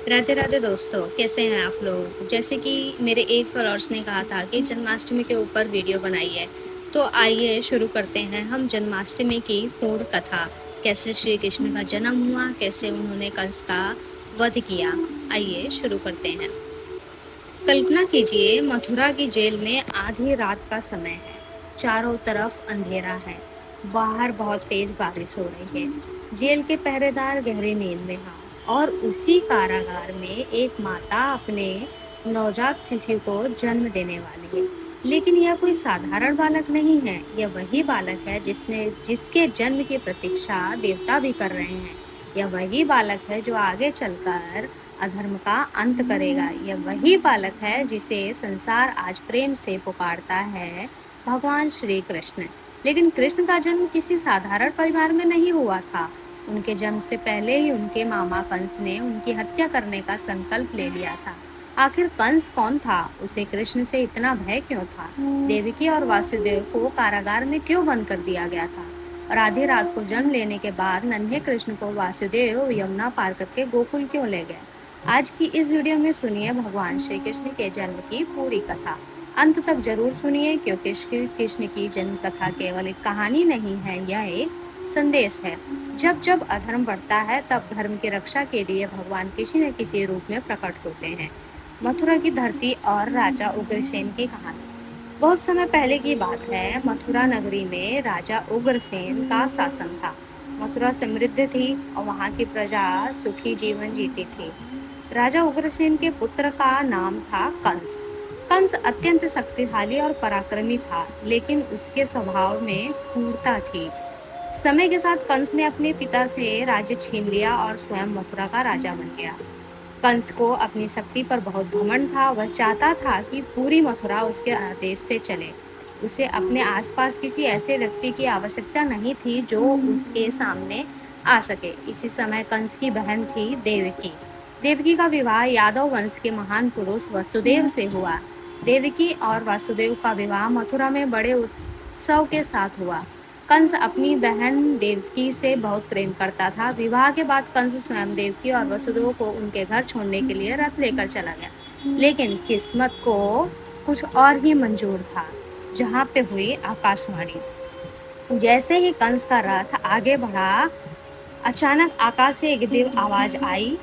राधे राधे दोस्तों, कैसे हैं आप लोग। जैसे कि मेरे एक फॉलोअर्स ने कहा था कि जन्माष्टमी के ऊपर वीडियो बनाइए, तो आइए शुरू करते हैं हम जन्माष्टमी की पूर्ण कथा। कैसे श्री कृष्ण का जन्म हुआ, कैसे उन्होंने कंस का वध किया। आइए शुरू करते हैं। कल्पना कीजिए, मथुरा की जेल में आधी रात का समय है। चारों तरफ अंधेरा है। बाहर बहुत तेज बारिश हो रही है। जेल के पहरेदार गहरी नींद में हैं और उसी कारागार में एक माता अपने नवजात शिशु को जन्म देने वाली है। लेकिन यह कोई साधारण बालक नहीं है। यह वही बालक है जिसके जन्म की प्रतीक्षा देवता भी कर रहे हैं। यह वही बालक है जो आगे चलकर अधर्म का अंत करेगा। यह वही बालक है जिसे संसार आज प्रेम से पुकारता है, भगवान श्री कृष्ण। लेकिन कृष्ण का जन्म किसी साधारण परिवार में नहीं हुआ था। उनके जन्म से पहले ही उनके मामा कंस ने उनकी हत्या करने का संकल्प ले लिया था। आखिर कंस कौन था? उसे कृष्ण से इतना भय क्यों था? देवकी और वासुदेव को कारागार में क्यों बंद कर दिया गया था? और आधी रात को जन्म लेने के बाद नन्हे कृष्ण को वासुदेव यमुना पार करके गोकुल क्यों ले गए? आज की इस वीडियो में सुनिए भगवान श्री कृष्ण के जन्म की पूरी कथा। अंत तक जरूर सुनिए, क्योंकि श्री कृष्ण की जन्म कथा केवल एक कहानी नहीं है, यह एक संदेश है। जब जब अधर्म बढ़ता है, तब धर्म की रक्षा के लिए भगवान किसी न किसी रूप में प्रकट होते हैं। मथुरा की धरती और राजा उग्रसेन की कहानी। बहुत समय पहले की बात है। मथुरा नगरी में राजा उग्रसेन का शासन था। मथुरा समृद्ध थी और वहाँ की प्रजा सुखी जीवन जीती थी। राजा उग्रसेन के पुत्र का नाम था कंस। कंस अत्यंत शक्तिशाली और पराक्रमी था, लेकिन उसके स्वभाव में क्रूरता थी। समय के साथ कंस ने अपने पिता से राज्य छीन लिया और स्वयं मथुरा का राजा बन गया। कंस को अपनी शक्ति पर बहुत घमंड था। वह चाहता था कि पूरी मथुरा उसके आदेश से चले। उसे अपने आसपास किसी ऐसे व्यक्ति की आवश्यकता नहीं थी जो उसके सामने आ सके। इसी समय कंस की बहन थी देवकी। देवकी का विवाह यादव वंश के महान पुरुष वसुदेव से हुआ। देवकी और वासुदेव का विवाह मथुरा में बड़े उत्सव के साथ हुआ। कंस अपनी बहन देवकी से बहुत प्रेम करता था। विवाह के बाद कंस स्वयं देवकी और वसुदेव को उनके घर छोड़ने के लिए रथ लेकर चला गया। लेकिन किस्मत को कुछ और ही मंजूर था। जहाँ पे हुई आकाशवाणी। जैसे ही कंस का रथ आगे बढ़ा, अचानक आकाश से एक दिव्य आवाज आई।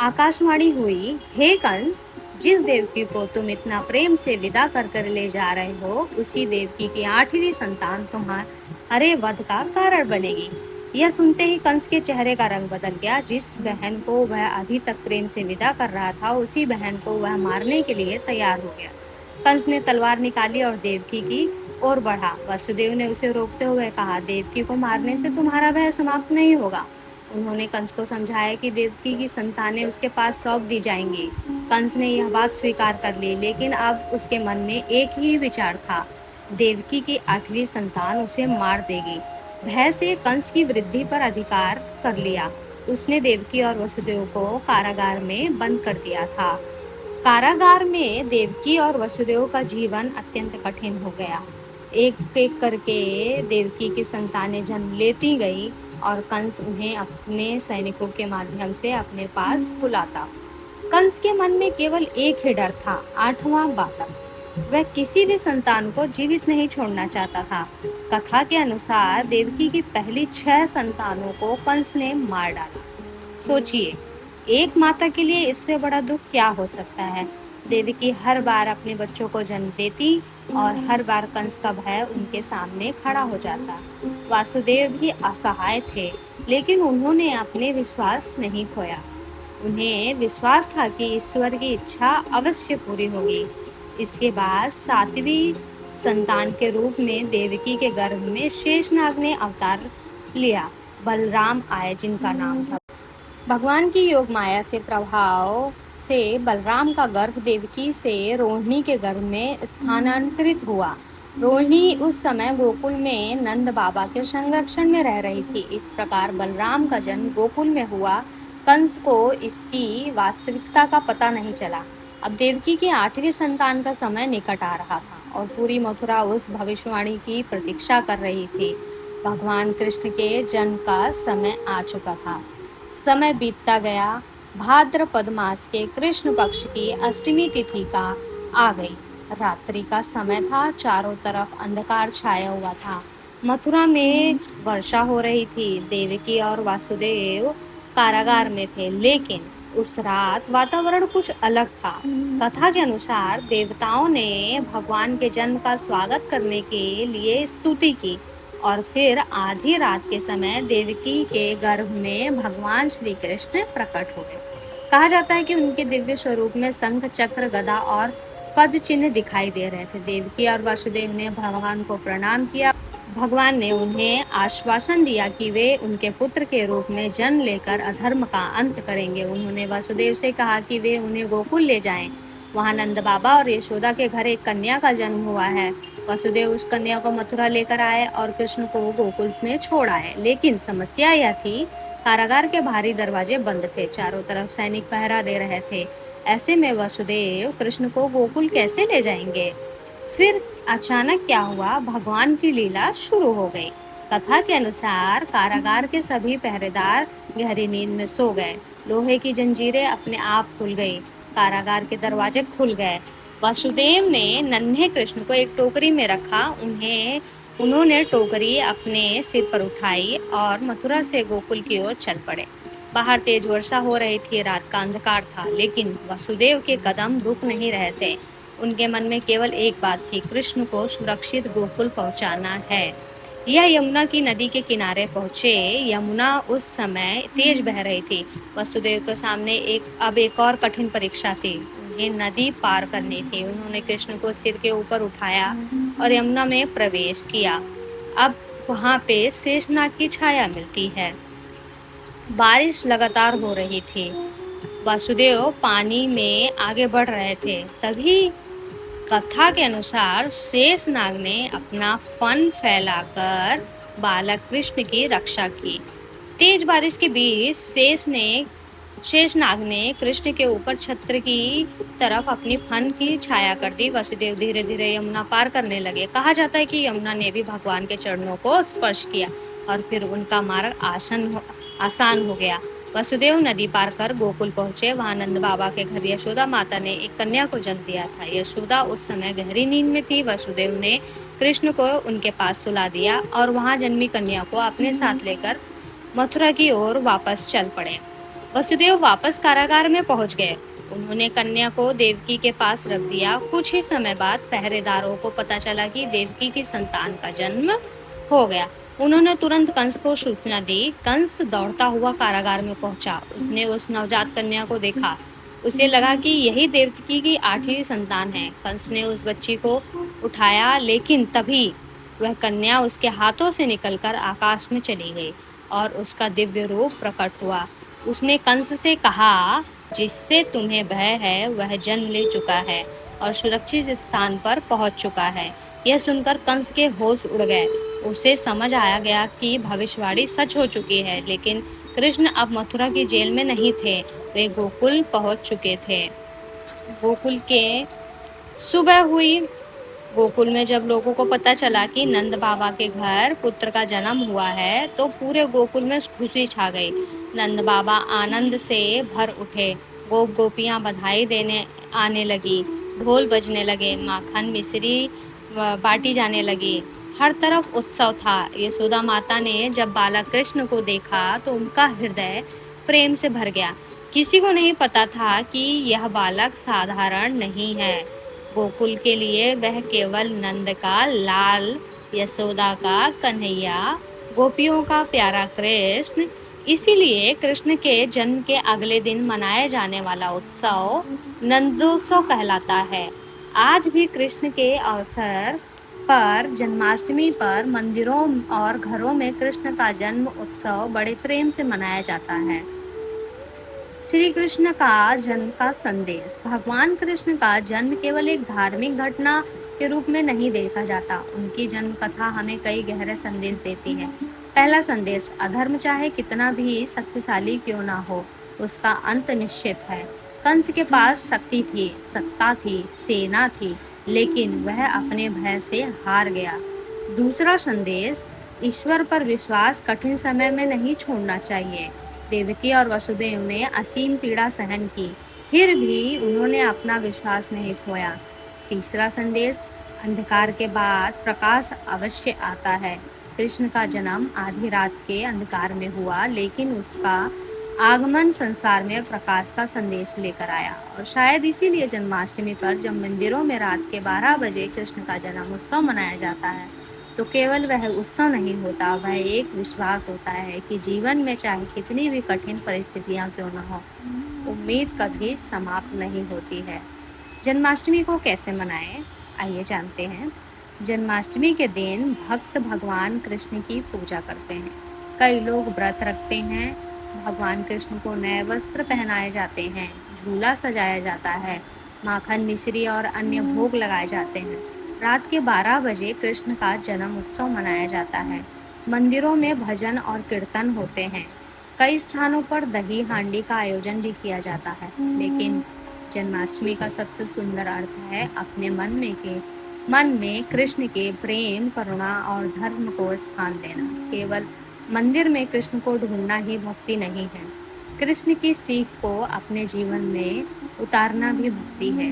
आकाशवाणी हुई, हे कंस, जिस देवकी को तुम इतना प्रेम से विदा कर कर ले जा रहे हो, उसी देवकी की 8वीं संतान तुम्हारे वध का कारण बनेगी। यह सुनते ही कंस के चेहरे का रंग बदल गया। जिस बहन को वह अभी तक प्रेम से विदा कर रहा था, उसी बहन को वह मारने के लिए तैयार हो गया। कंस ने तलवार निकाली और देवकी की ओर बढ़ा। वसुदेव ने उसे रोकते हुए कहा, देवकी को मारने से तुम्हारा भय समाप्त नहीं होगा। उन्होंने कंस को समझाया कि देवकी की संतानें उसके पास सौंप दी जाएंगी। कंस ने यह बात स्वीकार कर ली, लेकिन अब उसके मन में एक ही विचार था, देवकी की 8वीं संतान उसे मार देगी। भय से कंस की वृद्धि पर अधिकार कर लिया। उसने देवकी और वसुदेव को कारागार में बंद कर दिया था। कारागार में देवकी और वसुदेव का जीवन अत्यंत कठिन हो गया। एक एक करके देवकी की संतानें जन्म लेती गई और कंस उन्हें अपने सैनिकों के माध्यम से अपने पास बुलाता। कंस के मन में केवल एक ही डर था, 8वां बालक। वह किसी भी संतान को जीवित नहीं छोड़ना चाहता था। कथा के अनुसार देवकी की पहली 6 संतानों को कंस ने मार डाला। सोचिए, एक माता के लिए इससे बड़ा दुख क्या हो सकता है। देवकी हर बार अपने बच्चों को जन्म देती और हर बार कंस का भय उनके सामने खड़ा हो जाता। वासुदेव भी असहाय थे, लेकिन उन्होंने अपने विश्वास नहीं खोया। उन्हें विश्वास था कि ईश्वर की इच्छा अवश्य पूरी होगी। इसके बाद 7वीं संतान के रूप में देवकी के गर्भ में शेषनाग ने अवतार लिया। बलराम आए, जिनका नाम था। भगवान की योग माया से प्रभाव से बलराम का गर्भ देवकी से रोहिणी के गर्भ में स्थानांतरित हुआ। रोहिणी उस समय गोकुल में नंद बाबा के संरक्षण में रह रही थी। इस प्रकार बलराम का जन्म गोकुल में हुआ। कंस को इसकी वास्तविकता का पता नहीं चला। अब देवकी की 8वीं संतान का समय निकट आ रहा था और पूरी मथुरा उस भविष्यवाणी की प्रतीक्षा कर रही थी। भगवान कृष्ण के जन्म का समय आ चुका था। समय बीतता गया। भाद्रपद मास के कृष्ण पक्ष की अष्टमी तिथि का आ गई। रात्रि का समय था, चारों तरफ अंधकार छाया हुआ था। मथुरा में वर्षा हो रही थी। देवकी और वासुदेव कारागार में थे, लेकिन उस रात वातावरण कुछ अलग था। कथा के अनुसार देवताओं ने भगवान के जन्म का स्वागत करने के लिए स्तुति की और फिर आधी रात के समय देवकी के गर्भ में भगवान श्री कृष्ण प्रकट हुए। कहा जाता है कि उनके दिव्य स्वरूप में शंख, चक्र, गदा और पद चिन्ह दिखाई दे रहे थे। देवकी और वासुदेव ने भगवान को प्रणाम किया। भगवान ने उन्हें आश्वासन दिया कि वे उनके पुत्र के रूप में जन्म लेकर अधर्म का अंत करेंगे। उन्होंने वासुदेव से कहा कि वे उन्हें गोकुल ले जाएं। वहां नंद बाबा और यशोदा के घर एक कन्या का जन्म हुआ है। वासुदेव उस कन्या को मथुरा लेकर आए और कृष्ण को गोकुल में छोड़ आए। लेकिन समस्या यह थी, कारागार के भारी दरवाजे बंद थे, चारों तरफ सैनिक पहरा दे रहे थे। ऐसे में वासुदेव कृष्ण को गोकुल कैसे ले जाएंगे? फिर अचानक क्या हुआ, भगवान की लीला शुरू हो गई। कथा के अनुसार कारागार के सभी पहरेदार गहरी नींद में सो गए। लोहे की जंजीरें अपने आप खुल गई, कारागार के दरवाजे खुल गए। वासुदेव ने नन्हे कृष्ण को एक टोकरी में रखा। उन्होंने टोकरी अपने सिर पर उठाई और मथुरा से गोकुल की ओर चल पड़े। बाहर तेज वर्षा हो रही थी, रात का अंधकार था, लेकिन वासुदेव के कदम रुक नहीं रहे थे। उनके मन में केवल एक बात थी, कृष्ण को सुरक्षित गोकुल पहुंचाना है। यह यमुना की नदी के किनारे पहुंचे। यमुना उस समय तेज बह रही थी। वसुदेव के सामने अब एक और कठिन परीक्षा थी। उन्हें नदी पार करनी थी। उन्होंने कृष्ण को सिर के ऊपर उठाया और यमुना में प्रवेश किया। अब वहां पे शेषनाग की छाया मिलती है। बारिश लगातार हो रही थी। वासुदेव पानी में आगे बढ़ रहे थे। तभी कथा के अनुसार शेषनाग ने अपना फन फैलाकर बालक कृष्ण की रक्षा की। तेज बारिश के बीच शेषनाग ने कृष्ण के ऊपर छत्र की तरफ अपनी फन की छाया कर दी। वसुदेव धीरे धीरे यमुना पार करने लगे। कहा जाता है कि यमुना ने भी भगवान के चरणों को स्पर्श किया और फिर उनका मार्ग आसान हो गया। वसुदेव नदी पार कर गोकुल पहुंचे। वहां नंद बाबा के घर यशोदा माता ने एक कन्या को जन्म दिया था। यशोदा उस समय गहरी नींद में थी। वसुदेव ने कृष्ण को उनके पास सुला दिया और वहां जन्मी कन्या को अपने साथ लेकर मथुरा की ओर वापस चल पड़े। वसुदेव वापस कारागार में पहुंच गए। उन्होंने कन्या को देवकी के पास रख दिया। कुछ ही समय बाद पहरेदारों को पता चला कि देवकी की संतान का जन्म हो गया। उन्होंने तुरंत कंस को सूचना दी। कंस दौड़ता हुआ कारागार में पहुंचा। उसने उस नवजात कन्या को देखा। उसे लगा कि यही देवकी की 8वीं संतान है। कंस ने उस बच्ची को उठाया, लेकिन तभी वह कन्या उसके हाथों से निकलकर आकाश में चली गई और उसका दिव्य रूप प्रकट हुआ। उसने कंस से कहा, जिससे तुम्हें भय है वह जन्म ले चुका है और सुरक्षित स्थान पर पहुंच चुका है। यह सुनकर कंस के होश उड़ गए। उसे समझ आया गया कि भविष्यवाणी सच हो चुकी है। लेकिन कृष्ण अब मथुरा की जेल में नहीं थे, वे गोकुल पहुंच चुके थे। गोकुल के सुबह हुई। गोकुल में जब लोगों को पता चला कि नंद बाबा के घर पुत्र का जन्म हुआ है, तो पूरे गोकुल में खुशी छा गई। नंद बाबा आनंद से भर उठे। गोपियां बधाई देने आने लगी, ढोल बजने लगे, माखन मिश्री बाटी जाने लगी। हर तरफ उत्सव था। यशोदा माता ने जब बालक कृष्ण को देखा तो उनका हृदय प्रेम से भर गया। किसी को नहीं पता था कि यह बालक साधारण नहीं है। गोकुल के लिए वह केवल नंद का लाल, यशोदा का कन्हैया, गोपियों का प्यारा कृष्ण। इसीलिए कृष्ण के जन्म के अगले दिन मनाए जाने वाला उत्सव नंदोत्सव कहलाता है। आज भी कृष्ण के अवसर पर जन्माष्टमी पर मंदिरों और घरों में कृष्ण का जन्म उत्सव बड़े प्रेम से मनाया जाता है। श्री कृष्ण का जन्म का संदेश। भगवान कृष्ण का जन्म केवल एक धार्मिक घटना के रूप में नहीं देखा जाता। उनकी जन्म कथा हमें कई गहरे संदेश देती है। पहला संदेश, अधर्म चाहे कितना भी शक्तिशाली क्यों ना हो, उसका अंत निश्चित है। कंस के पास शक्ति थी, सत्ता थी, सेना थी, लेकिन वह अपने भय से हार गया। दूसरा संदेश, ईश्वर पर विश्वास कठिन समय में नहीं छोड़ना चाहिए। देवकी और वसुदेव ने असीम पीड़ा सहन की, फिर भी उन्होंने अपना विश्वास नहीं खोया। तीसरा संदेश, अंधकार के बाद प्रकाश अवश्य आता है। कृष्ण का जन्म आधी रात के अंधकार में हुआ, लेकिन उसका आगमन संसार में प्रकाश का संदेश लेकर आया। और शायद इसीलिए जन्माष्टमी पर जब मंदिरों में रात के 12 बजे कृष्ण का जन्म उत्सव मनाया जाता है, तो केवल वह उत्सव नहीं होता, वह एक विश्वास होता है कि जीवन में चाहे कितनी भी कठिन परिस्थितियां क्यों न हो, उम्मीद कभी समाप्त नहीं होती है। जन्माष्टमी को कैसे मनाएं? आइए जानते हैं। जन्माष्टमी के दिन भक्त भगवान कृष्ण की पूजा करते हैं। कई लोग व्रत रखते हैं। भगवान कृष्ण को नए वस्त्र पहनाए जाते हैं, झूला सजाया जाता है, माखन मिश्री और अन्य भोग लगाए जाते हैं। रात के 12 बजे कृष्ण का जन्म उत्सव मनाया जाता है। मंदिरों में भजन और कीर्तन होते हैं। कई स्थानों पर दही हांडी का आयोजन भी किया जाता है। लेकिन जन्माष्टमी का सबसे सुंदर अर्थ है अपने मन में कृष्ण के प्रेम, करुणा और धर्म को स्थान देना। केवल मंदिर में कृष्ण को ढूंढना ही भक्ति नहीं है, कृष्ण की सीख को अपने जीवन में उतारना भी भक्ति है।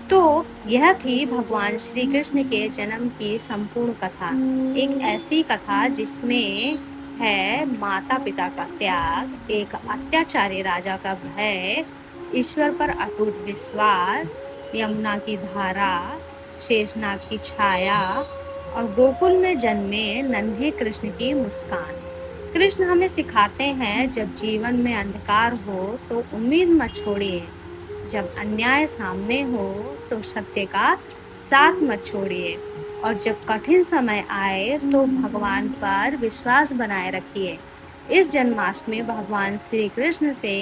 तो यह थी भगवान श्री कृष्ण के जन्म की संपूर्ण कथा। एक ऐसी कथा जिसमें है माता पिता का त्याग, एक अत्याचारी राजा का भय, ईश्वर पर अटूट विश्वास, यमुना की धारा, शेषनाग की छाया और गोकुल में जन्मे नन्हे कृष्ण की मुस्कान। कृष्ण हमें सिखाते हैं, जब जीवन में अंधकार हो तो उम्मीद मत छोड़िए, जब अन्याय सामने हो तो सत्य का साथ मत छोड़िए, और जब कठिन समय आए तो भगवान पर विश्वास बनाए रखिए। इस जन्माष्टमी भगवान श्री कृष्ण से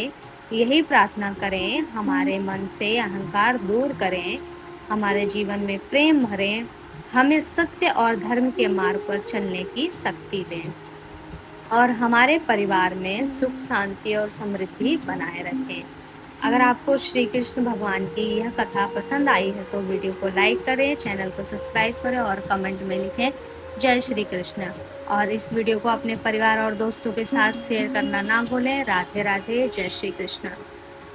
यही प्रार्थना करें, हमारे मन से अहंकार दूर करें, हमारे जीवन में प्रेम भरें, हमें सत्य और धर्म के मार्ग पर चलने की शक्ति दें और हमारे परिवार में सुख, शांति और समृद्धि बनाए रखें। अगर आपको श्री कृष्ण भगवान की यह कथा पसंद आई है तो वीडियो को लाइक करें, चैनल को सब्सक्राइब करें और कमेंट में लिखें जय श्री कृष्ण। और इस वीडियो को अपने परिवार और दोस्तों के साथ शेयर करना ना भूलें। राधे राधे, जय श्री कृष्ण।